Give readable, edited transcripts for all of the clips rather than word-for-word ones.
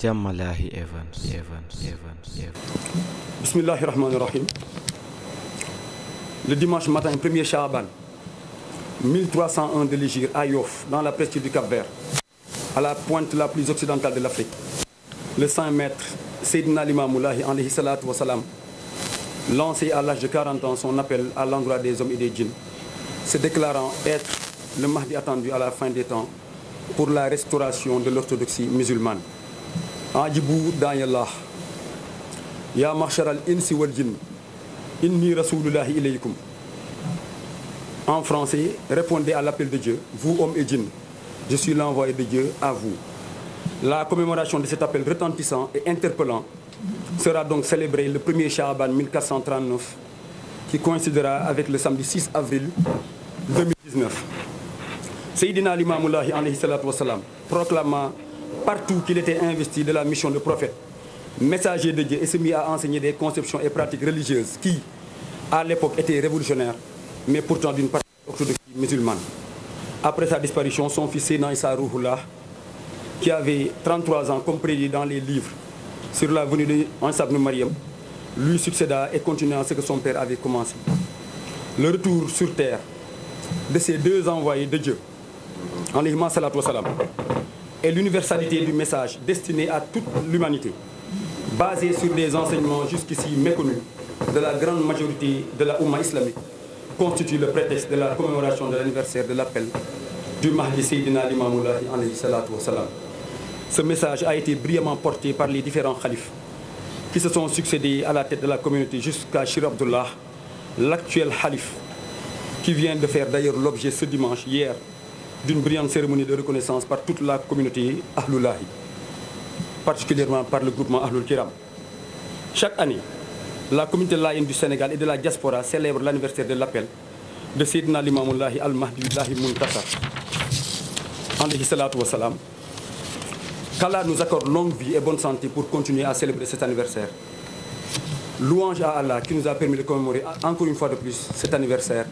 Jamalahi Evans. Bismillahirrahmanirrahim. Le dimanche matin, 1er Sha'ban, 1301 de l'Hégire à Yoff, dans la presqu'île du Cap-Vert, à la pointe la plus occidentale de l'Afrique, le saint maître Seydina Limamoulahi alayhi salatu wa salam, lancé à l'âge de 40 ans son appel à l'endroit des hommes et des djinns, se déclarant être le Mahdi attendu à la fin des temps pour la restauration de l'orthodoxie musulmane. Ajibou da'yallah, ya ma'shar al-insi wal jinn, inni rasulullahi ilaykum. En français, répondez à l'appel de Dieu, vous hommes et djinns, je suis l'envoyé de Dieu à vous. La commémoration de cet appel retentissant et interpellant sera donc célébrée le 1er Sha'ban 1439, qui coïncidera avec le samedi 6 avril 2019. Seydina Limamoulahi alayhi salatu wa salam proclama partout qu'il était investi de la mission de prophète, messager de Dieu, et se mit à enseigner des conceptions et pratiques religieuses qui, à l'époque, étaient révolutionnaires, mais pourtant d'une partie orthodoxe musulmane. Après sa disparition, son fils Seydina Issa Rouhoullah, qui avait 33 ans, comme prédit dans les livres sur la venue de Isa ibn Maryam, lui succéda et continua ce que son père avait commencé. Le retour sur terre de ces deux envoyés de Dieu, alayhi salatu wa salam, et l'universalité du message destiné à toute l'humanité, basé sur des enseignements jusqu'ici méconnus de la grande majorité de la Oumma islamique, constitue le prétexte de la commémoration de l'anniversaire de l'appel du Mahdi Seydina Limamoulahi alayhi salatu wa salam. Ce message a été brillamment porté par les différents khalifes qui se sont succédés à la tête de la communauté jusqu'à Shir Abdullah, l'actuel khalif, qui vient de faire d'ailleurs l'objet ce dimanche, hier, d'une brillante cérémonie de reconnaissance par toute la communauté Ahloulahi, particulièrement par le groupement Ahloul Kiram. Chaque année, la communauté laïenne du Sénégal et de la diaspora célèbre l'anniversaire de l'appel de Seydina Limamoulahi al-Mahdi Muntasar, alayhi salatu wa salam. Qu'Allah nous accorde longue vie et bonne santé pour continuer à célébrer cet anniversaire. Louange à Allah qui nous a permis de commémorer encore une fois de plus cet anniversaire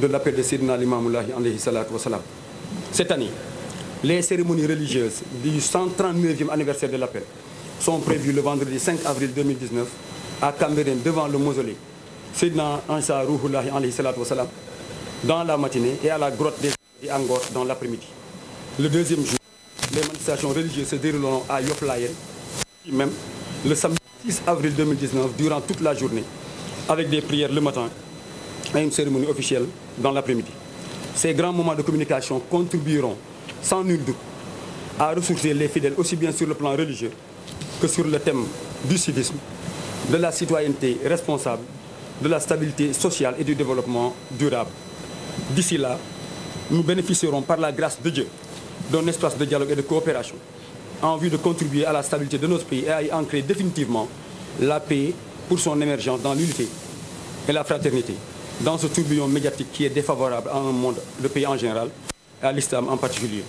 de l'appel de Seydina Limamoulahi alayhi salatu wa salam. Cette année, les cérémonies religieuses du 139e anniversaire de l'appel sont prévues le vendredi 5 avril 2019 à Cambérène devant le mausolée Seydina Issa Rouhoullah alayhi salatu wa salam dans la matinée et à la grotte des Angor dans l'après-midi. Le deuxième jour, les manifestations religieuses se dérouleront à Yoff Layène, même le samedi 6 avril 2019 durant toute la journée, avec des prières le matin et une cérémonie officielle dans l'après-midi. Ces grands moments de communication contribueront sans nul doute à ressourcer les fidèles aussi bien sur le plan religieux que sur le thème du civisme, de la citoyenneté responsable, de la stabilité sociale et du développement durable. D'ici là, nous bénéficierons par la grâce de Dieu d'un espace de dialogue et de coopération en vue de contribuer à la stabilité de notre pays et à y ancrer définitivement la paix pour son émergence dans l'unité et la fraternité, dans ce tourbillon médiatique qui est défavorable à un monde, le pays en général, et à l'islam en particulier.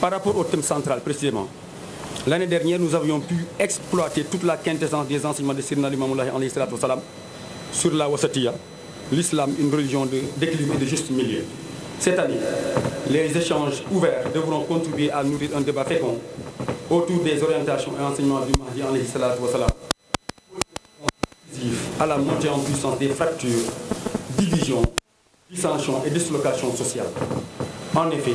Par rapport au thème central précisément, l'année dernière, nous avions pu exploiter toute la quintessence des enseignements de Seydina Limamoulahi alayhi salatu wa salam sur la wasatiya, l'islam, une religion d'équilibre et de juste milieu. Cette année, les échanges ouverts devront contribuer à nourrir un débat fécond autour des orientations et enseignements du Mahdi alayhi salatu wa salam, à la montée en puissance des fractures, divisions, dissensions et dislocations sociales. En effet,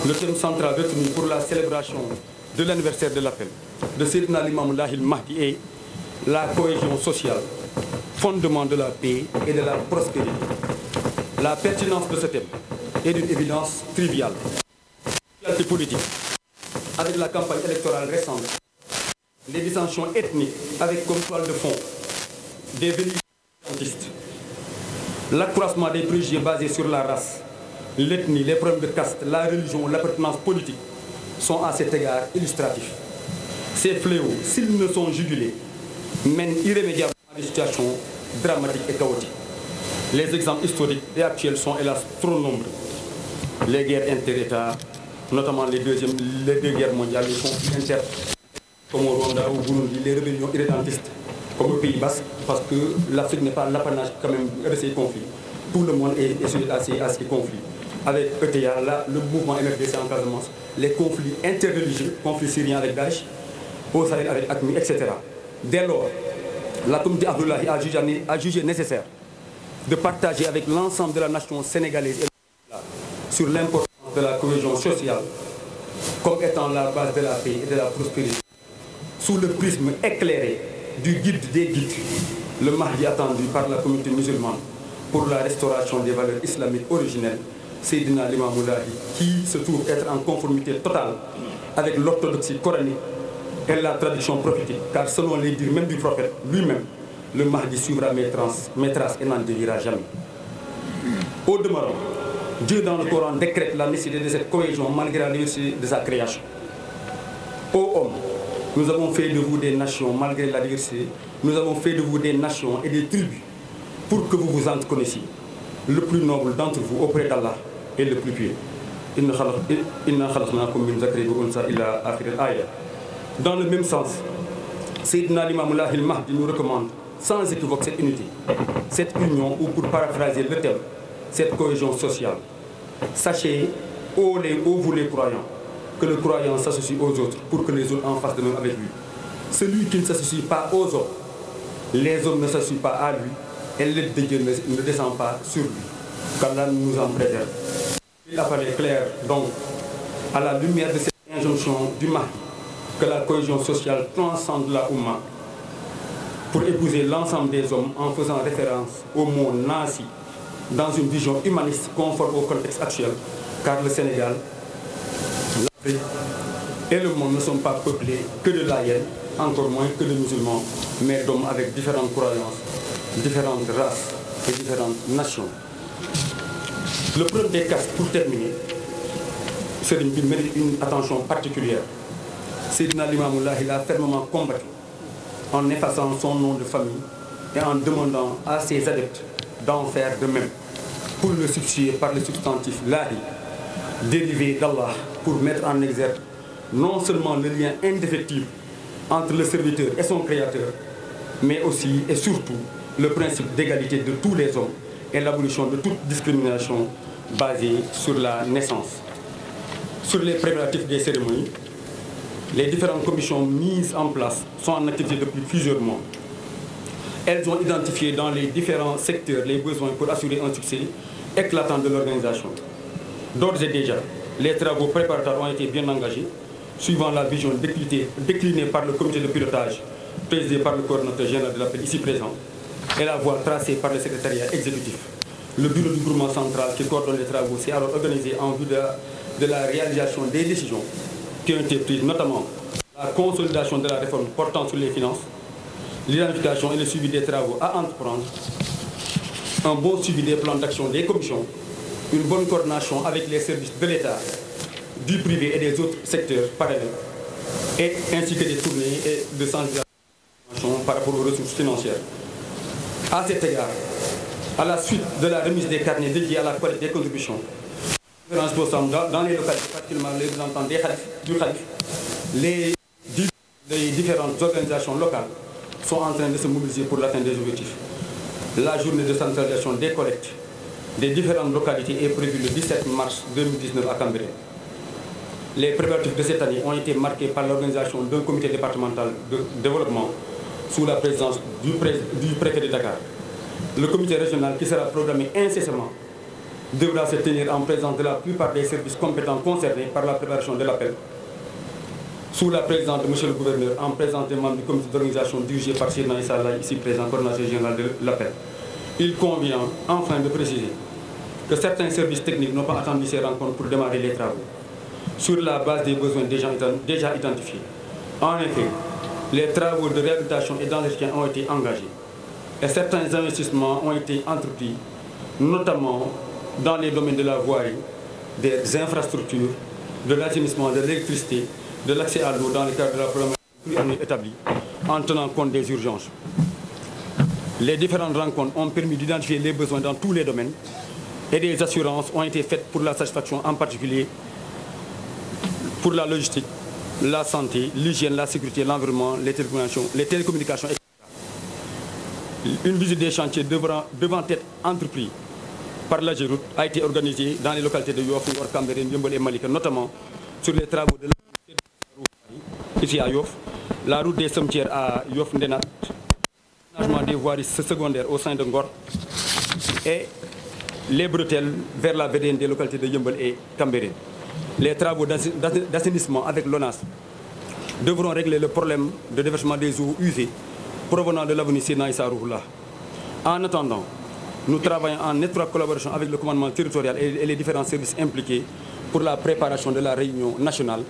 le thème central retenu pour la célébration de l'anniversaire de l'appel de Seydina Limamoulahi al-Mahdi est la cohésion sociale, fondement de la paix et de la prospérité. La pertinence de ce thème est d'une évidence triviale. L'actualité politique, avec la campagne électorale récente, les dissensions ethniques avec comme toile de fond des velléités antistes, l'accroissement des préjugés basés sur la race, l'ethnie, les problèmes de caste, la religion, l'appartenance politique sont à cet égard illustratifs. Ces fléaux, s'ils ne sont jugulés, mènent irrémédiablement à des situations dramatiques et chaotiques. Les exemples historiques et actuels sont hélas trop nombreux. Les guerres inter-États, notamment les deux guerres mondiales, les conflits inter, comme au Rwanda, au Burundi, les rébellions irrédentistes, comme au Pays Basque, parce que l'Afrique n'est pas l'apanage quand même de ces conflits. Tout le monde est sujet à ces conflits. Avec ETA, là, le mouvement MFDC en Casamance, les conflits interreligieux, conflits syriens avec Daesh, au Sahel avec ACMI, etc. Dès lors, la communauté Abdoulaye a jugé nécessaire de partager avec l'ensemble de la nation sénégalaise sur l'importance de la cohésion sociale comme étant la base de la paix et de la prospérité. Sous le prisme éclairé du guide des guides, le Mahdi attendu par la communauté musulmane pour la restauration des valeurs islamiques originelles, Seydina Limamou Laye, qui se trouve être en conformité totale avec l'orthodoxie coranique et la tradition prophétique, car selon les dires même du prophète lui-même, le Mahdi suivra mes traces et n'en déviera jamais. Au demeurant, Dieu dans le Coran décrète la nécessité de cette cohésion malgré la diversité de sa création. Ô hommes, nous avons fait de vous des nations malgré la diversité, nous avons fait de vous des nations et des tribus pour que vous vous en connaissiez. Le plus noble d'entre vous auprès d'Allah est le plus pieux. Dans le même sens, Seydina Limamou Laye al-Mahdi nous recommande sans équivoque cette unité, cette union, ou pour paraphraser le thème, cette cohésion sociale. Sachez, ô vous les croyants, que le croyant s'associe aux autres pour que les autres en fassent de même avec lui. Celui qui ne s'associe pas aux hommes, les hommes ne s'associent pas à lui, et l'aide de Dieu ne descend pas sur lui, qu'Allah nous en préserve. Il apparaît clair donc, à la lumière de cette injonction du Mahdi, que la cohésion sociale transcende la Oumma pour épouser l'ensemble des hommes en faisant référence au mot Nasi dans une vision humaniste conforme au contexte actuel, car le Sénégal, l'Afrique et le monde ne sont pas peuplés que de laïens, encore moins que de musulmans, mais d'hommes avec différentes croyances, différentes races et différentes nations. Le premier des cas, pour terminer, Serigne bi mérite une attention particulière. Seydina Limamou Laye l'a fermement combattu en effaçant son nom de famille et en demandant à ses adeptes d'en faire de même pour le substituer par le substantif Lahi, dérivé d'Allah, pour mettre en exergue non seulement le lien indéfectible entre le serviteur et son créateur, mais aussi et surtout le principe d'égalité de tous les hommes et l'abolition de toute discrimination basée sur la naissance. Sur les préparatifs des cérémonies, les différentes commissions mises en place sont en activité depuis plusieurs mois. Elles ont identifié dans les différents secteurs les besoins pour assurer un succès éclatant de l'organisation. D'ores et déjà, les travaux préparatoires ont été bien engagés, suivant la vision déclinée par le comité de pilotage, présidé par le coordinateur général de l'appel ici présent, et la voie tracée par le secrétariat exécutif. Le bureau du groupement central qui coordonne les travaux s'est alors organisé en vue de la réalisation des décisions qui ont été prises, notamment la consolidation de la réforme portant sur les finances, l'identification et le suivi des travaux à entreprendre, un bon suivi des plans d'action des commissions, une bonne coordination avec les services de l'État, du privé et des autres secteurs parallèles, et ainsi que des tournées et de sensibilisation par rapport aux ressources financières. À cet égard, à la suite de la remise des carnets dédiés à la collecte des contributions, dans les localités, particulièrement les représentants du Khalif, les différentes organisations locales sont en train de se mobiliser pour l'atteinte des objectifs. La journée de centralisation des collectes des différentes localités est prévue le 17 mars 2019 à Cambérène. Les préparatifs de cette année ont été marqués par l'organisation d'un comité départemental de développement sous la présidence du préfet de Dakar. Le comité régional, qui sera programmé incessamment, devra se tenir en présence de la plupart des services compétents concernés par la préparation de l'appel, sous la présidence de M. le gouverneur, en présence des membres du comité d'organisation dirigé par Seydina Issa Laye, ici présent, coordinateur général de l'appel. Il convient enfin de préciser que certains services techniques n'ont pas attendu ces rencontres pour démarrer les travaux, sur la base des besoins déjà identifiés. En effet, les travaux de réhabilitation et d'entretien ont été engagés, et certains investissements ont été entrepris, notamment dans les domaines de la voirie, des infrastructures, de l'assainissement, de l'électricité, de l'accès à l'eau dans le cadre de la programmation établie, en tenant compte des urgences. Les différentes rencontres ont permis d'identifier les besoins dans tous les domaines et des assurances ont été faites pour la satisfaction, en particulier pour la logistique, la santé, l'hygiène, la sécurité, l'environnement, les télécommunications, etc. Une visite des chantiers devant être entreprise par l'AGEROUTE a été organisée dans les localités de Yoff, Cambérène, Yeumbeul et Malika, notamment sur les travaux de ici à Yoff, la route des cimetières à Yoff Ndenat, l'aménagement des voiries secondaires au sein de Ngor et les bretelles vers la VDN des localités de Yeumbeul et Cambérène. Les travaux d'assainissement avec l'ONAS devront régler le problème de déversement des eaux usées provenant de l'avenue Seydina Issa Rouhou. En attendant, nous travaillons en étroite collaboration avec le commandement territorial et les différents services impliqués pour la préparation de la réunion nationale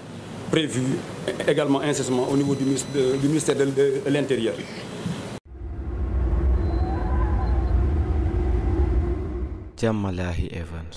prévue également incessamment au niveau du ministère de l'Intérieur. Jamalahi Evans.